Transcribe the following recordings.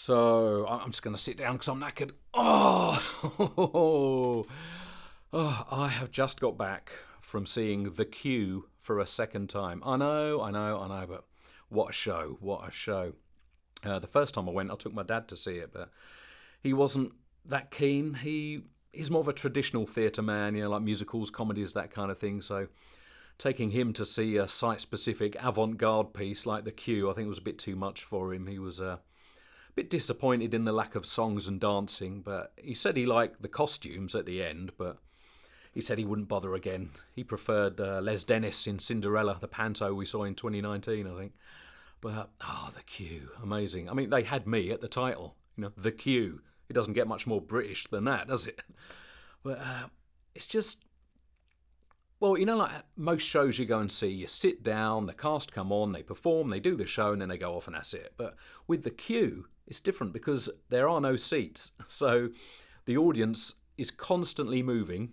So I'm just going to sit down because I'm knackered. Oh, oh, I have just got back from seeing The Queue for a second time. I know, but what a show! What a show! The first time I went, I took my dad to see it, but he wasn't that keen. He's more of a traditional theatre man, like musicals, comedies, that kind of thing. So taking him to see a site-specific avant-garde piece like The Queue, I think was a bit too much for him. He was bit disappointed in the lack of songs and dancing, but he said he liked the costumes at the end, but he said he wouldn't bother again. He preferred Les Dennis in Cinderella, the panto we saw in 2019, I think. But, The Queue, amazing. I mean, they had me at the title, The Queue. It doesn't get much more British than that, does it? But it's just, well, like most shows you go and see, you sit down, the cast come on, they perform, they do the show, and then they go off, and that's it. But with The Queue, it's different because there are no seats. So the audience is constantly moving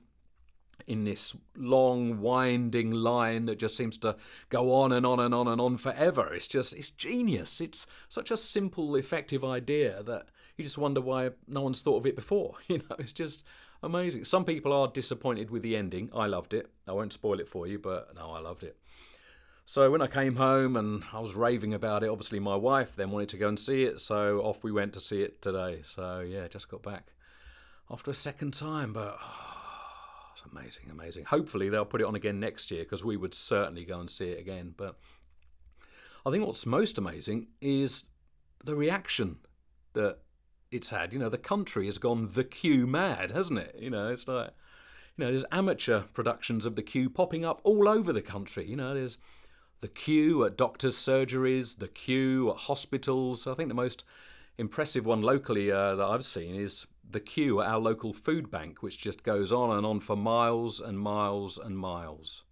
in this long, winding line that just seems to go on and on and on and on forever. It's genius. It's such a simple, effective idea that you just wonder why no one's thought of it before. It's just amazing. Some people are disappointed with the ending. I loved it. I won't spoil it for you, but no, I loved it. So when I came home and I was raving about it, obviously my wife then wanted to go and see it, so off we went to see it today. So yeah, just got back after a second time, but it's amazing, amazing. Hopefully they'll put it on again next year because we would certainly go and see it again. But I think what's most amazing is the reaction that it's had. The country has gone The Queue mad, hasn't it? It's like, there's amateur productions of The Queue popping up all over the country. There's The Queue at doctors' surgeries, The Queue at hospitals. I think the most impressive one locally that I've seen is The Queue at our local food bank, which just goes on and on for miles and miles and miles.